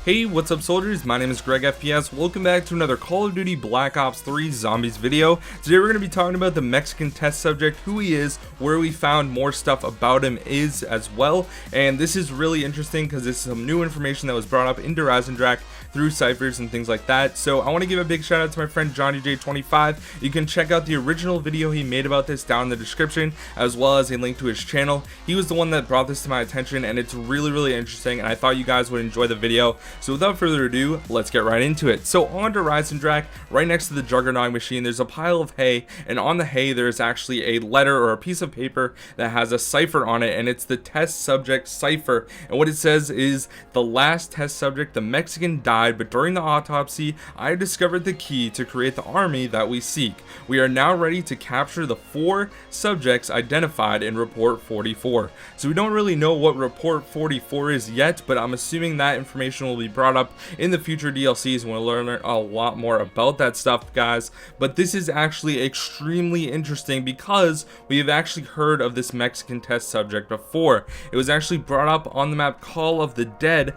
Hey, what's up soldiers? My name is GregFPS. Welcome back to another Call of Duty Black Ops 3 Zombies video. Today we're going to be talking about the Mexican test subject, who he is, where we found more stuff about him is as well. And this is really interesting because this is some new information that was brought up in Drak through ciphers and things like that. So I want to give a big shout out to my friend JohnnyJ25. You can check out the original video he made about this down in the description, as well as a link to his channel. He was the one that brought this to my attention, and it's really interesting, and I thought you guys would enjoy the video. So without further ado, let's get right into it. So on Drak, right next to the Juggernaut machine, there's a pile of hay, and on the hay there's actually a letter or a piece of paper that has a cipher on it, and it's the test subject cipher. And what it says is, the last test subject, the Mexican, died, but during the autopsy I discovered the key to create the army that we seek. We are now ready to capture the 4 subjects identified in report 44. So we don't really know what report 44 is yet, but I'm assuming that information will be brought up in the future DLCs and we'll learn a lot more about that stuff, guys. But this is actually extremely interesting because we have actually heard of this Mexican test subject before. It was actually brought up on the map Call of the Dead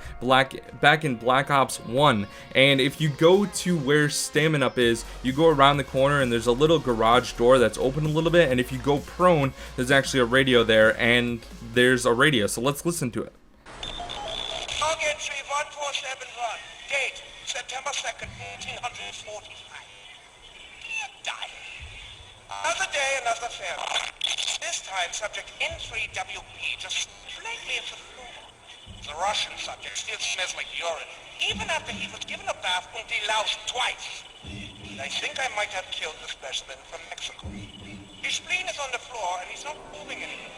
back in Black Ops 1, and if you go to where Stamina Up is, you go around the corner and there's a little garage door that's open a little bit, and if you go prone, there's actually a radio there, and there's a radio, so let's listen to it. Entry 1471, date September 2nd, 1845. Die. Another day, another fair. This time, subject N3WP just slightly into the floor. The Russian subject still smells like urine, even after he was given a bath and deloused twice. I think I might have killed the specimen from Mexico. His spleen is on the floor and he's not moving anymore.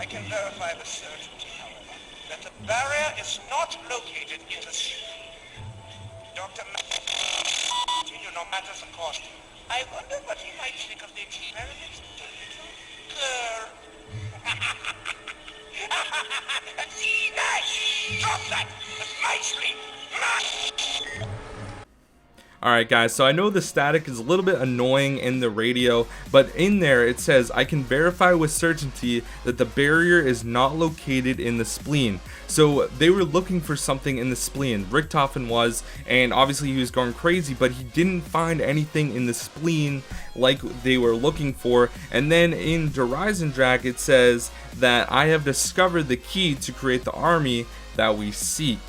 I can verify with certainty, however, that the barrier is not located in the sheath. Dr. Continue no matter the cost. I wonder what he might think of the experiment. Girl. Nice! Drop that! That's my spleen! Alright guys, so I know the static is a little bit annoying in the radio, but in there it says, I can verify with certainty that the barrier is not located in the spleen. So they were looking for something in the spleen. Richtofen was, and obviously he was going crazy, but he didn't find anything in the spleen like they were looking for. And then in Drak it says that I have discovered the key to create the army that we seek.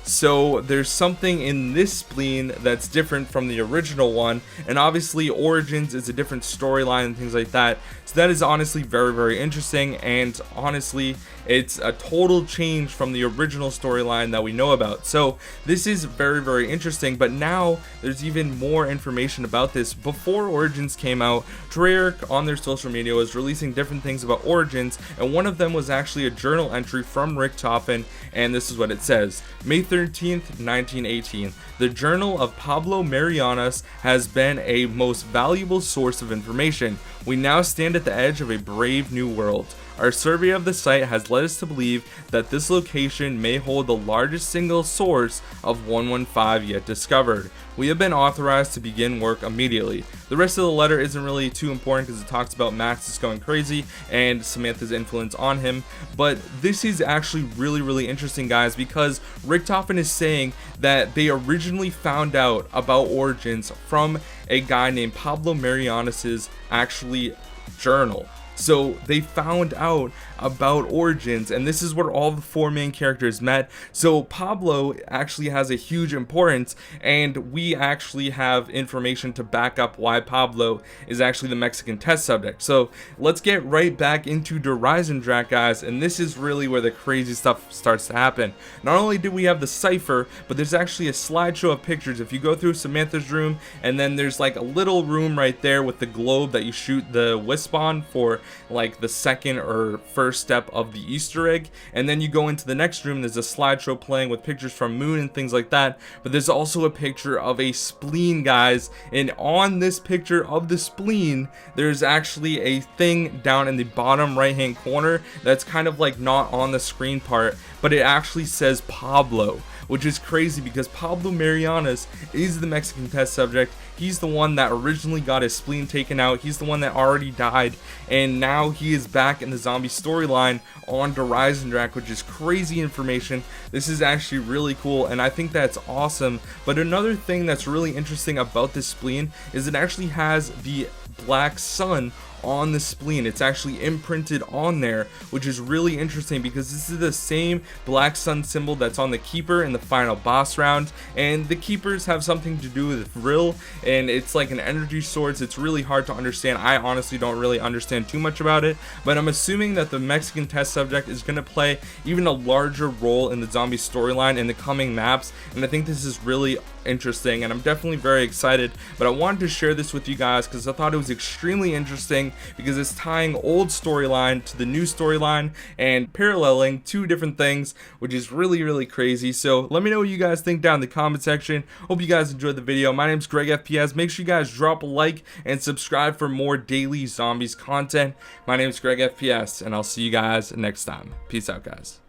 So there's something in this spleen that's different from the original one, and obviously Origins is a different storyline and things like that. So that is honestly very interesting, and honestly it's a total change from the original storyline that we know about. So this is very interesting, but now there's even more information about this. Before Origins came out, Treyarch on their social media was releasing different things about Origins, and one of them was actually a journal entry from Richtofen, and this is what it says. May 13th, 1918. The journal of Pablo Marianas has been a most valuable source of information. We now stand at the edge of a brave new world. Our survey of the site has led us to believe that this location may hold the largest single source of 115 yet discovered. We have been authorized to begin work immediately. The rest of the letter isn't really too important because it talks about Max is going crazy and Samantha's influence on him, but this is actually really interesting, guys, because Richtofen is saying that they originally found out about Origins from a guy named Pablo Marianas's actually journal. So they found out about Origins, and this is where all the 4 main characters met. So Pablo actually has a huge importance, and we actually have information to back up why Pablo is actually the Mexican test subject. So let's get right back into Drak, guys, and this is really where the crazy stuff starts to happen. Not only do we have the cipher, but there's actually a slideshow of pictures. If you go through Samantha's room, and then there's like a little room right there with the globe that you shoot the wisp on for like the second or first step of the Easter egg, and then you go into the next room, there's a slideshow playing with pictures from Moon and things like that. But there's also a picture of a spleen, guys, and on this picture of the spleen there's actually a thing down in the bottom right hand corner that's kind of like not on the screen part, but it actually says Pablo, which is crazy because Pablo Marianas is the Mexican test subject. he's the one that originally got his spleen taken out. He's the one that already died, and now he is back in the zombie storyline on Drak, which is crazy information. This is actually really cool, and I think that's awesome. But another thing that's really interesting about this spleen is it actually has the black sun on the spleen. It's actually imprinted on there, which is really interesting because this is the same black sun symbol that's on the keeper in the final boss round, and the keepers have something to do with Vril, and it's like an energy source. It's really hard to understand. I honestly don't really understand too much about it, but I'm assuming that the Mexican test subject is going to play even a larger role in the zombie storyline in the coming maps, and I think this is really interesting, and I'm definitely very excited. But I wanted to share this with you guys because I thought it was extremely interesting, because it's tying old storyline to the new storyline and paralleling two different things, which is really crazy. So let me know what you guys think down in the comment section. Hope you guys enjoyed the video. My name's GregFPS. Make sure you guys drop a like and subscribe for more daily zombies content. My name's GregFPS, and I'll see you guys next time. Peace out, guys.